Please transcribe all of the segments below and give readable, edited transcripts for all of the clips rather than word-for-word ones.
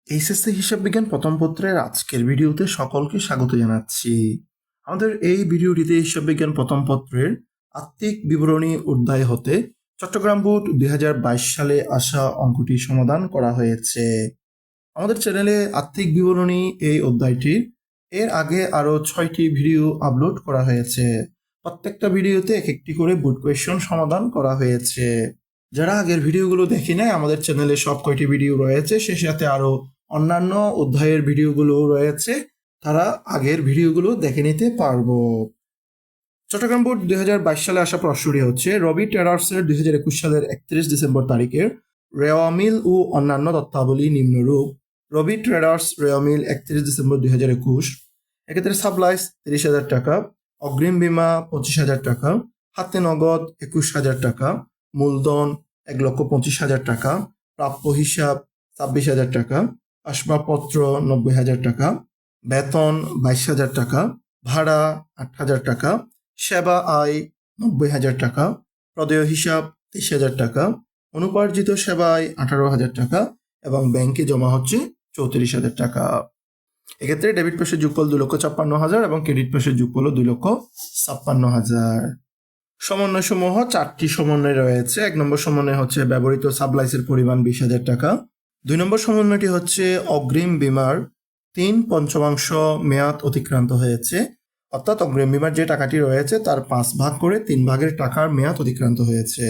HSC হিসাব বিজ্ঞান প্রথম পত্রের আজকের ভিডিওতে সকলকে স্বাগত জানাচ্ছি। আমাদের এই ভিডিওটিতে হিসাব বিজ্ঞান প্রথম পত্রের আত্মিক বিবরণী অধ্যায় হতে চট্টগ্রাম বোর্ড 2022 সালে আসা অঙ্কটি সমাধান করা হয়েছে। আমাদের চ্যানেলে আত্মিক বিবরণী এই অধ্যায়টির এর আগে আরও 6টি ভিডিও আপলোড করা হয়েছে। প্রত্যেকটা ভিডিওতে এক একটি করে বোর্ড কোয়েশ্চন সমাধান করা হয়েছে। যারা আগের ভিডিওগুলো দেখি নাই, আমাদের চ্যানেলে সব কয়টি ভিডিও রয়েছে, সে সাথে আরও অন্যান্য অধ্যায়ের ভিডিওগুলো রয়েছে, তারা আগের ভিডিওগুলো দেখে নিতে পারবো। চট্টগ্রাম বোর্ড 2022 সালে আসা প্রশ্নটি হচ্ছে, রবি ট্রেডার্সের 2021 সালের 31 ডিসেম্বর তারিখের রেওয়া মিল ও অন্যান্য তথ্যাবলী নিম্নরূপ। রবি ট্রেডার্স রেওয়া মিল 31 ডিসেম্বর 2021, এক্ষেত্রে সাপ্লাইস 30,000 টাকা, অগ্রিম বীমা 25,000 টাকা, হাতে নগদ 21,000 টাকা, মূলধন 1,25,000 টাকা, প্রাপ্য হিসাব 26,000 টাকা, আসবাবপত্র 90,000 টাকা, বেতন 22,000 টাকা, ভাড়া 8,000 টাকা, সেবা আয় 90,000 টাকা, প্রদেয় হিসাব 23,000 টাকা, অনুপার্জিত সেবা আয় 18,000 টাকা এবং ব্যাংকে জমা হচ্ছে 34,000 টাকা। এক্ষেত্রে ডেবিট পাশের যোগফল 2,56,000 এবং ক্রেডিট পাশের যোগফল 2,56,000। সমন্বয় সমূহ 4টি সমন্বয় রয়েছে। 1 নম্বর সমন্বয় হচ্ছে ব্যবহৃত সাপ্লাইসের পরিমাণ 20,000 টাকা। 2 নম্বর সমন্বয়টি হচ্ছে অগ্রিম বীমার 3/5 মেয়াদ অতিক্রান্ত হয়েছে, অর্থাৎ অগ্রিম বীমার যে টাকাটি রয়েছে তার 5 ভাগ করে 3 ভাগের টাকার মেয়াদ অতিক্রান্ত হয়েছে।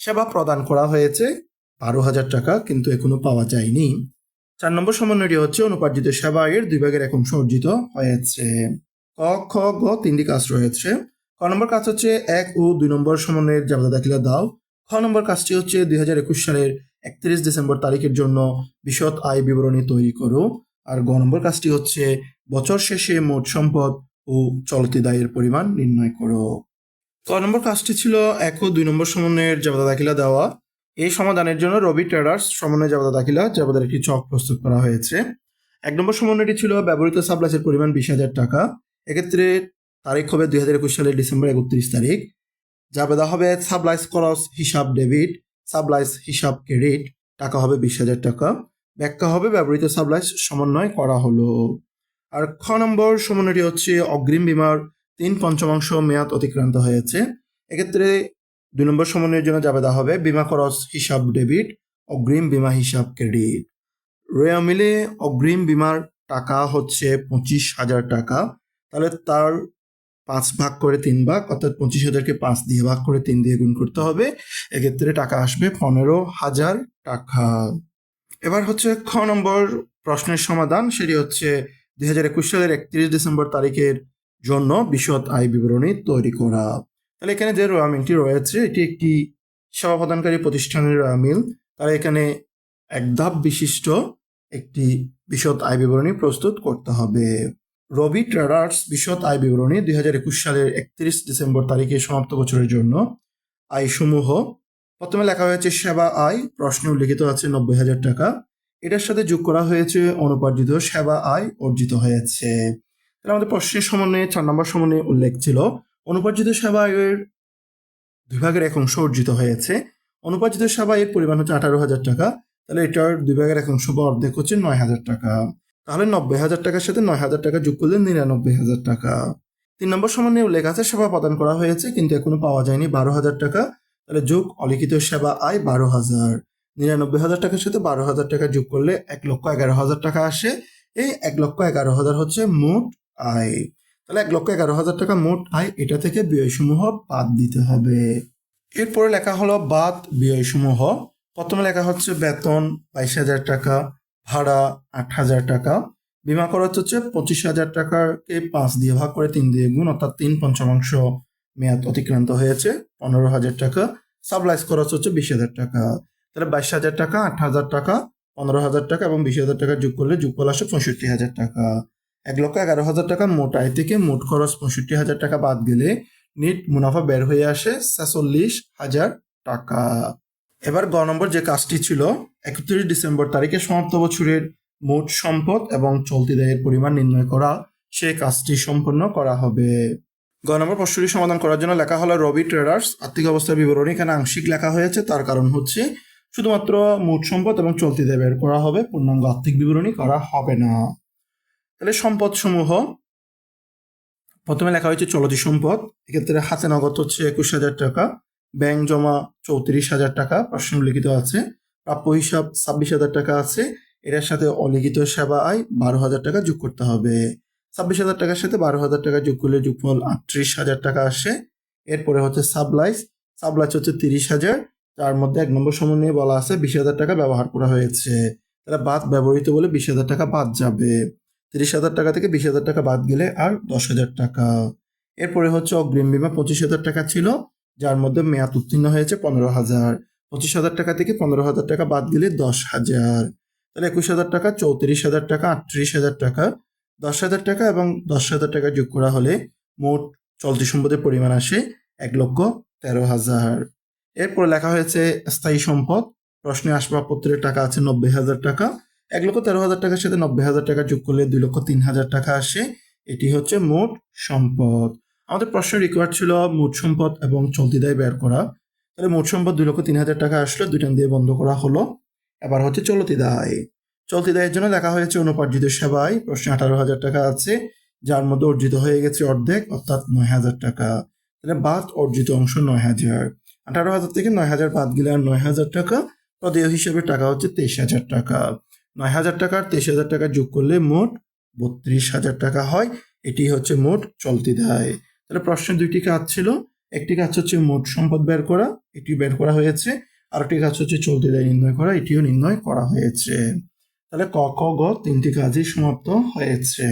সেবা প্রদান করা হয়েছে 12,000 টাকা, কিন্তু এখনো পাওয়া যায়নি। 4 নম্বর সমন্বয়টি হচ্ছে অনুপার্জিত সেবা আয়ের 2 ভাগের 1 অংশ অর্জিত হয়েছে। ক, খ, গ 3টি কাজ রয়েছে। ক নম্বর কাজ হচ্ছে 1 ও 2 নম্বর সমন্বয়ের জাবেদা দাখিলা দাও। খ নম্বর কাজটি হচ্ছে 2021 সালের 31 ডিসেম্বর তারিখের জন্য বিশদ আয় বিবরণী তৈরি করো। আর গ নম্বর কাজটি হচ্ছে বছর শেষে মোট সম্পদ ও চলতি দায়ের পরিমাণ নির্ণয় করো। ক নম্বর কাজটি ছিল 1 ও 2 নম্বর সমন্বয়ের জাবেদা দাখিলা দেওয়া। এই সমাধানের জন্য রবি ট্রেডার্স সমন্বয় জাবেদা দাখিলা জাবেদার একটি ছক প্রস্তুত করা হয়েছে। 1 নম্বর সমন্বয়টি ছিল ব্যবহৃত সাপ্লাইসের পরিমাণ 20,000 টাকা। এক্ষেত্রে তারিখ হবে 2021 সালের ডিসেম্বর 31 তারিখ। জাবেদা হবে সাপ্লাইস খরচ হিসাব ডেবিট, সাপ্লাইস হিসাব ক্রেডিট, টাকা হবে 20,000 টাকা। ব্যাখ্যা হবে ব্যবহৃত সাপ্লাইস সমন্বয় করা হলো। আর খ নম্বর সমন্বয়টি হচ্ছে অগ্রিম বীমার 3/5 মেয়াদ অতিক্রান্ত হয়েছে। এক্ষেত্রে 2 নম্বর সমন্বয়ের জন্য জাবেদা হবে বীমা খরচ হিসাব ডেবিট, অগ্রিম বীমা হিসাব ক্রেডিট। রেওয়া মিলে অগ্রিম বীমার টাকা হচ্ছে 25,000 টাকা, তাহলে তার 5 ভাগ করে 3 ভাগ, অর্থাৎ 25,000কে 5 দিয়ে ভাগ করে 3 দিয়ে গুণ করতে হবে। এক্ষেত্রে টাকা আসবে 15,000 টাকা। এবার হচ্ছে খ নম্বর প্রশ্নের সমাধান, সেটি হচ্ছে 2021 সালের 31 ডিসেম্বর তারিখের জন্য বিশদ আয় বিবরণী তৈরি করা। তাহলে এখানে যে রেওয়া মিলটি রয়েছে, এটি একটি সেবা প্রদানকারী প্রতিষ্ঠানের রেওয়া মিল। তারা এখানে এক ধাপ বিশিষ্ট একটি বিশদ আয় বিবরণী প্রস্তুত করতে হবে। রবি ট্রেডার্স বিশদ আয় বিবরণী 2021 সালের 31 ডিসেম্বর তারিখে সমাপ্ত বছরের জন্য আয়সমূহ। প্রথমে লেখা হয়েছে সেবা আয়, প্রশ্নে উল্লেখিত আছে 90,000 টাকা। এটার সাথে যোগ করা হয়েছে অনুপার্জিত সেবা আয় অর্জিত হয়েছে। তাহলে আমাদের প্রশ্নের সমন্বয়ে 4 নম্বর সমন্বয়ে উল্লেখ ছিল অনুপার্জিত সেবা আয়ের 2 ভাগের 1 অংশ অর্জিত হয়েছে। অনুপার্জিত সেবা আয়ের পরিমাণ হচ্ছে 18,000 টাকা, তাহলে এটার 2 ভাগের 1 অংশ বা অর্ধেক হচ্ছে 9,000 টাকা। তাহলে 90,000 টাকার সাথে 9,000 টাকা যোগ করলে 99,000 টাকা। 3 নম্বর সমন্বয়ে উল্লেখ আছে সেবা প্রদান করা হয়েছে কিন্তু এখনো পাওয়া যায়নি 12,000 টাকা, তাহলে যোগ অলিখিত সেবা আয় 12,000। 99,000 টাকার সাথে 12,000 টাকা যোগ করলে 1,11,000 টাকা আসে। এই 1,11,000 হচ্ছে মোট আয়। তাহলে 1,11,000 টাকা মোট আয়, এটা থেকে ব্যয়সমূহ বাদ দিতে হবে। এরপরে লেখা হলো বাদ ব্যয়সমূহ। প্রথমে লেখা হচ্ছে বেতন 22,000 টাকা, ভাড়া 8,000 টাকা, বীমা খরচ হচ্ছে 25,000 টাকাকে 5 দিয়ে ভাগ করে 3 দিয়ে গুণ, অর্থাৎ 3/5 মেয়াদ অতিক্রান্ত হয়েছে 15,000 টাকা। সাপ্লাইস খরচ হচ্ছে 20,000 টাকা। তাহলে 22,000 টাকা, 8,000 টাকা, 15,000 টাকা এবং 20,000 টাকা যোগ করলে যোগফল আসে 65,000 টাকা। 1,11,000 টাকা মোট আয় থেকে মোট খরচ 65,000 টাকা বাদ গেলে নেট মুনাফা বের হয়ে আসে 46,000 টাকা। এবার গ নম্বর যে কাজটি ছিল 31 ডিসেম্বর তারিখে সমাপ্ত বছরের মোট সম্পদ এবং চলতি দায়ের পরিমাণ নির্ণয় করা, সেই কাজটি সম্পন্ন করা হবে। গ নম্বর প্রশ্নটি সমাধান করার জন্য লেখা হলো রবি ট্রেডার্স আর্থিক অবস্থার বিবরণী। এখানে আংশিক লেখা হয়েছে, তার কারণ হচ্ছে শুধুমাত্র মোট সম্পদ এবং চলতি দায় বের করা হবে, পূর্ণাঙ্গ আর্থিক বিবরণী করা হবে না। তাহলে সম্পদ সমূহ প্রথমে লেখা হয়েছে চলতি সম্পদ। এক্ষেত্রে হাতে নগদ হচ্ছে 21,000 টাকা, ব্যাংক জমা 34,000 টাকা প্রশ্ন উল্লিখিত আছে, প্রাপ্য হিসাব 26,000 টাকা আছে। এটার সাথে অলিখিত সেবা আয় 12,000 টাকা যোগ করতে হবে। 26,000 টাকার সাথে 12,000 টাকা যোগ করলে যোগফল 38,000 টাকা আসে। এরপরে হচ্ছে সাবলাইস হচ্ছে 30,000, তার মধ্যে 1 নম্বর সমন্বয়ে বলা আছে 20,000 টাকা ব্যবহার করা হয়েছে। তাহলে বাদ ব্যবহৃত বলে 20,000 টাকা বাদ যাবে। 30,000 টাকা থেকে 20,000 টাকা বাদ গেলে আর 10,000 টাকা। এরপরে হচ্ছে অগ্রিম বিমা 25,000 টাকা ছিল, যার মধ্যে মেয়াদ উত্তীর্ণ হয়েছে 15,000। 25,000 টাকা থেকে 15,000 টাকা বাদ গেলে 10,000। তাহলে 21,000 টাকা, 34,000 টাকা, 38,000 টাকা, 10,000 টাকা এবং 10,000 টাকা যোগ করা হলে মোট চলতি সম্পদের পরিমাণ আসে 1,13,000। এরপরে লেখা হয়েছে স্থায়ী সম্পদ। প্রশ্নে আসবাবপত্রের টাকা আছে 90,000 টাকা। 1,13,000 টাকার সাথে 90,000 টাকা যোগ করলে 2,03,000 টাকা আসে। এটি হচ্ছে মোট সম্পদ। আমাদের প্রশ্ন রিকোয়ার্ড ছিল মোট সম্পদ এবং চলতি দায় বের করা। তাহলে মোট সম্পদ 2,03,000 টাকা আসলো, দুইটান দিয়ে বন্ধ করা হলো। এবার হচ্ছে চলতি দায়। চলতি দায়ের জন্য দেখা হয়েছে অনুপার্জিত সেবায়। প্রশ্নে 18,000 টাকা আছে, যার মধ্যে অর্জিত হয়ে গেছে অর্ধেক, অর্থাৎ 9,000 টাকা। তাহলে বাদ অর্জিত অংশ 9,000। 18,000 থেকে 9,000 বাদ গেলে আর 9,000 টাকা। প্রদেয় হিসেবে টাকা হচ্ছে 23,000 টাকা। 9,000 টাকা আর 23,000 টাকা যোগ করলে মোট 32,000 টাকা হয়। এটি হচ্ছে মোট চলতি দায়। তাহলে প্রশ্নের দুইটি কাজ ছিল। একটি কাজ হচ্ছে মোট সম্পদ বের করা, এটি বের করা হয়েছে। আরেকটি কাজ হচ্ছে চলতি দায় নির্ণয় করা, এটিও নির্ণয় করা হয়েছে। তাহলে ক, খ, গ তিনটি কাজই সমাপ্ত হয়েছে।